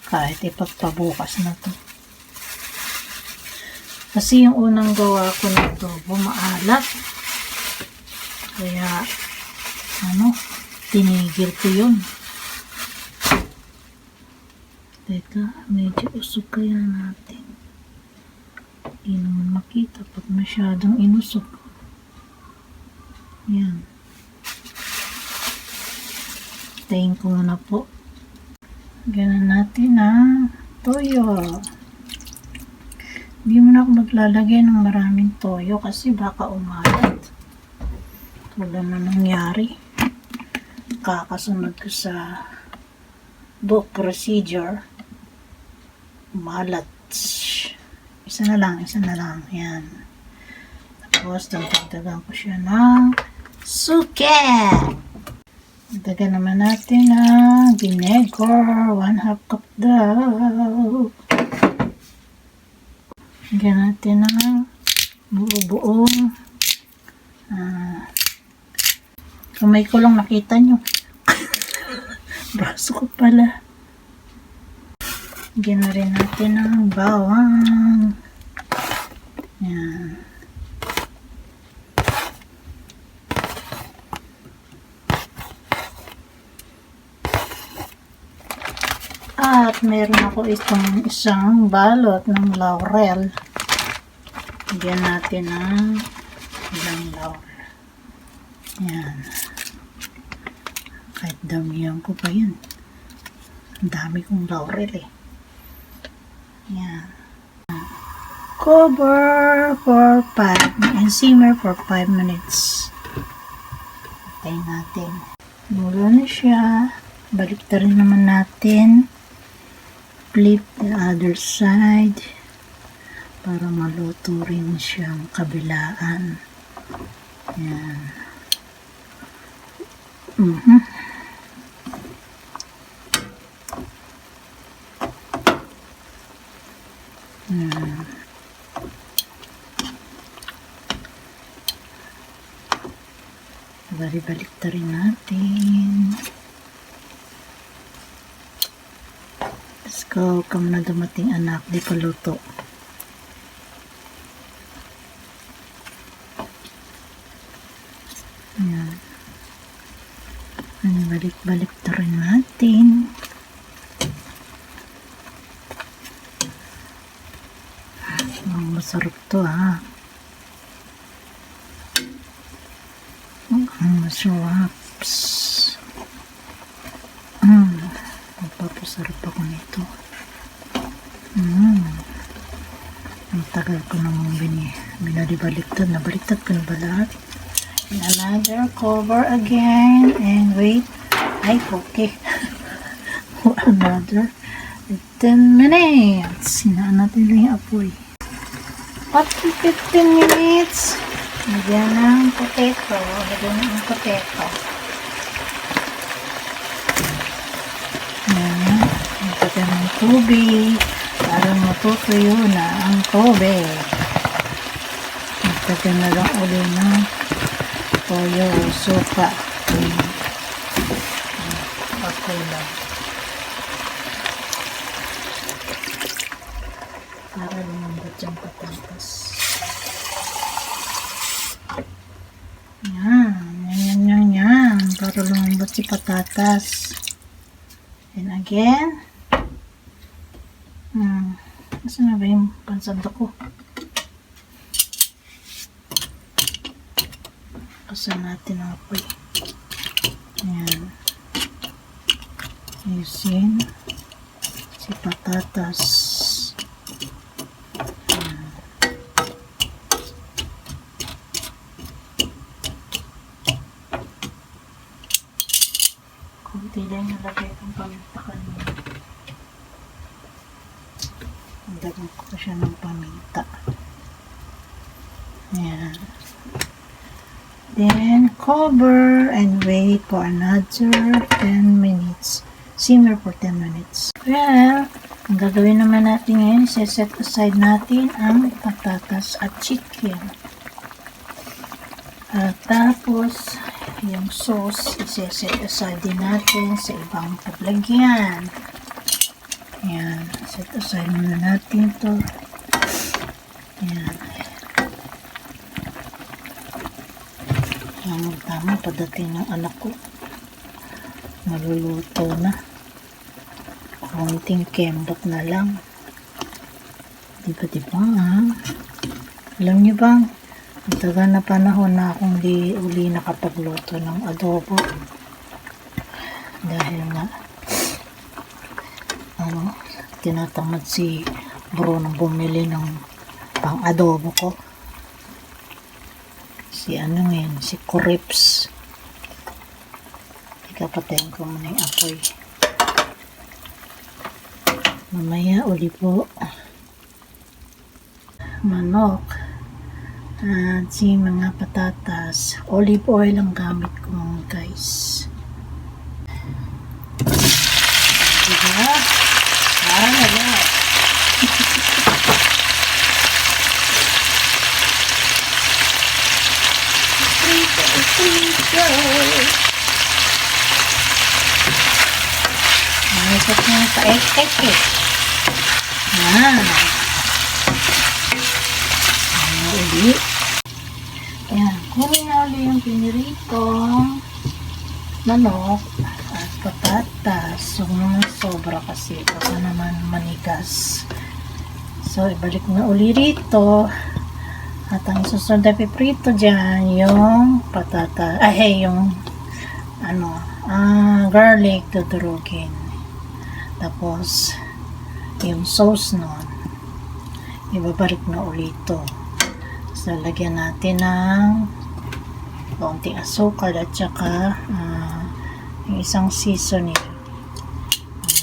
Kahit ipagpabukas na to. Kasi yung unang gawa ko na to, bumaalat. Kaya, tinigil ko yun. Teka, medyo usok kaya natin. Hindi naman makita pag masyadong inusok. Yan. Tayin ko muna po. Ganan natin ang toyo. Hindi mo na ako maglalagay ng maraming toyo kasi baka umalat. Tulad na nangyari. Kakasunod ko sa book procedure. Umalat. Isa na lang. Yan. Tapos, dagdagan ko siya ng suke. Dagdagan naman natin ng vinegar. 1/2 cup daw. Lagyan natin ng buo-buong kamay ko lang nakita nyo. Braso ko pala. Lagyan na rin natin ng bawang. Yan. At meron ako itong isang balot ng laurel. Lagyan natin ng ilang laurel. Yan. Kahit damihan ko pa yan. Ang dami kong laurel eh. Yan. Cover for 5 and simmer for 5 minutes. Patayin natin. Mula na siya. Baliktarin naman natin. Flip the other side para maluto rin siyang kabilaan. Yan. Balik-baliktarin natin. Let's go. Come na dumating anak. Di pa luto. Ayan. Balik-baliktarin natin. Masarap to ha. Masarap. Magpapasarap ako nito. Ang tagal ko namang binalibaliktad. Nabaliktad ko na ba lahat? And another cover again. And wait. Ay, okay. Another 10 minutes. Sinaan natin lang yung apoy. After 15 minutes, lagyan ng potato. Lagyan ng potato. Lagyan ng tubig para matutuyo na ang tubig. Lagyan na lang ulit ng toyo o suka. Pakulang. Para lumambot yung patatas. Yan. Para lumambot si patatas. And again. Saan na ba yung pansando ko? Kasan natin ang apoy. Yan. Ayusin si patatas. Kunti lang nalagay kong paminta kanina. Dagan ko pa siya ng paminta. Ayan. Then, cover and wait for another 10 minutes. Simmer for 10 minutes. Well, ang gagawin naman natin ngayon, set aside natin ang patatas at chicken. At tapos, yung sauce, set aside din natin sa ibang paglagyan. Ayan. Set aside muna natin ito. Ayan. Tama, padating ng anak ko. Maluluto na. Konting kembot na lang. Diba ha? Alam niyo bang, matagal na panahon na akong di uli nakapagluto ng adobo. Dahil nga, tinatamad si bro nang bumili ng pang adobo ko. Si si Corips. Ikapatayin ko muna yung apoy. Mamaya uli po. Manok. At si mga patatas. Olive oil ang gamit ko mga guys. Diba? Diba? Nakikot niya yung pa-ek-ek eh. Uli. Ayan. Kunin na ulit yung piniritong manok at patatas. So, sobra kasi. Baka naman manigas. So, ibalik na uli rito. At ang susunod na piprito dyan, yung patata, yung garlic dudurugin. Tapos, yung sauce nun, ibabalik na ulit ito. So, lagyan natin ng konting asukal at saka yung isang seasoning.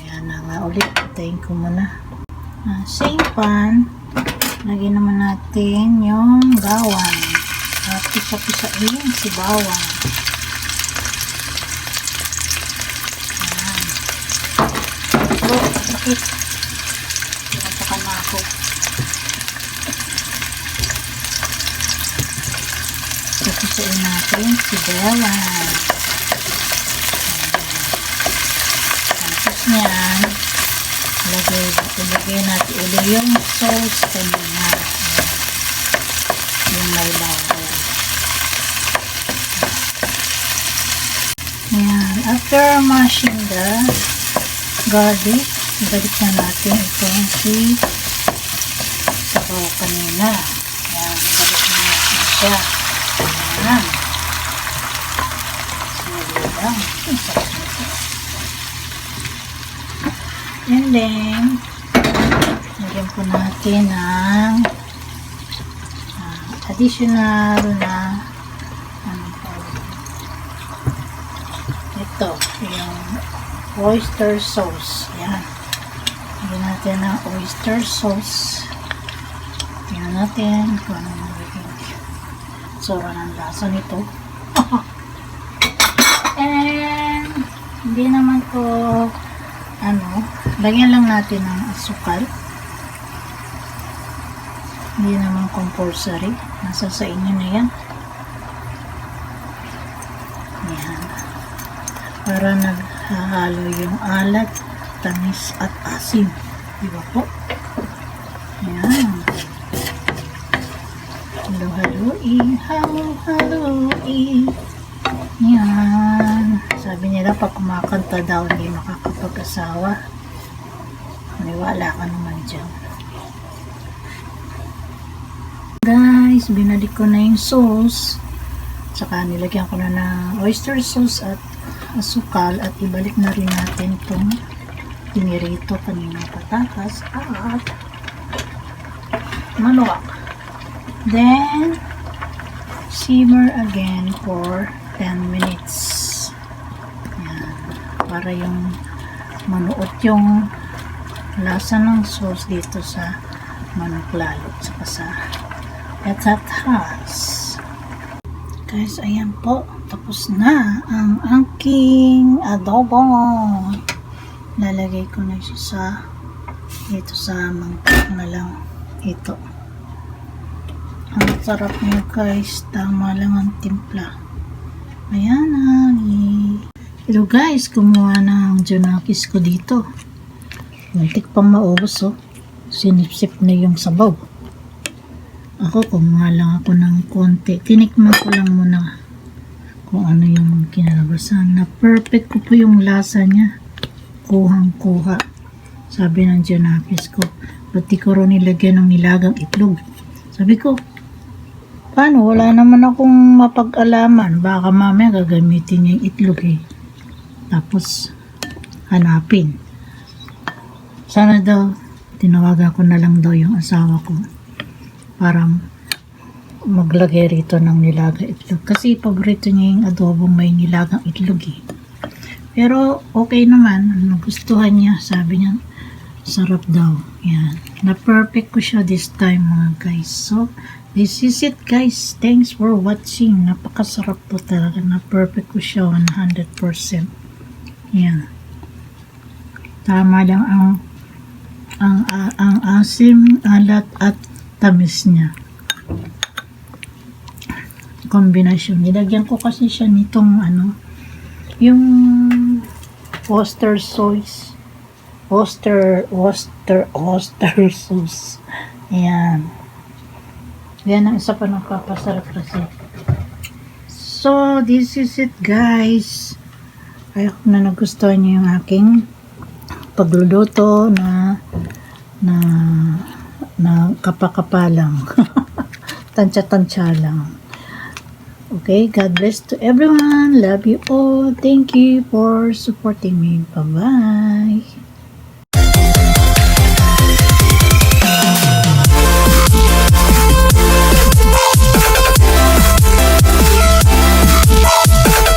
Ayan na nga ulit. Patayin ko muna. Same pan. Lagyan naman natin yung bawang. At pisa-pisain si bawang. Ayan. Bakit? Pinapakan na ako. Pisa-pisain natin si bawang. Tapos niyan, ilagay natin ulit yung sauce kanina. Yung may bawang. Ayan. After mashing the garlic, ibalik na natin itong si sabaw kanina. Ayan. Ibalik na natin siya. Ayan. Sige lang. And then, lagyan po natin ng additional na ito, yung oyster sauce. Yan. Lagyan natin ng oyster sauce. Tingnan natin kung ano magiging sura ng lasa nito. And, hindi naman to lagyan lang natin ng asukal. Hindi naman compulsory. Nasa sa inyo na yan. Yan. Para naghahalo yung alat, tamis at asim. Diba po? Yan. Halo-haluin. Halo-haluin. Yan. Sabi nila pag kumakanta daw hindi makakapag-asawa. Maniwala ka naman dyan. Guys, binalik ko na yung sauce. Saka nilagyan ko na ng oyster sauce at asukal at ibalik na rin natin itong pinirito kanina patatas at manok. Then, simmer again for 10 minutes. Yan. Para yung manuot yung lasa ng sauce dito sa manok lalo saka sa patatas. Guys, ayan po. Tapos na ang aking adobo. Lalagay ko na siya sa dito sa mangkok na lang. Ito. Ang sarap niya guys. Tama lang ang timpla. Ayan na. Hello guys, kumuha ng Junakis ko dito. Muntik pang maubos, oh. Sinipsip na yung sabaw. Ako, kumuha lang ako ng konti. Tinikman ko lang muna kung ano yung kinalabasan. Na perfect ko po yung lasa niya. Kuhang-kuha. Sabi ng Janapis ko, ba't di ko rin nilagyan ng nilagang itlog? Sabi ko, paano? Wala naman akong mapag-alaman. Baka mamaya gagamitin niya yung itlog eh. Tapos, hanapin. Sana daw, tinawagan ko na lang daw yung asawa ko. Parang maglagay rito ng nilagang itlog. Kasi paborito niya yung adobong may nilagang itlog eh. Pero okay naman. Nagustuhan niya. Sabi niya, sarap daw. Yan. Na-perfect ko siya this time mga guys. So, this is it guys. Thanks for watching. Napakasarap po talaga. Na-perfect ko siya 100%. Yan. Tama lang ang asim, alat at tamis niya. Kombinasyon. Nilagyan ko kasi siya nitong yung Worcester sauce. Worcester sauce. Ayan. Yan ang isa pa ng papasarap kasi. So, this is it guys. I hope na nagustuhan niyo yung aking pagluluto na kapakapa lang. Tansya-tansya lang. Okay, God bless to everyone. Love you all. Thank you for supporting me. Bye-bye.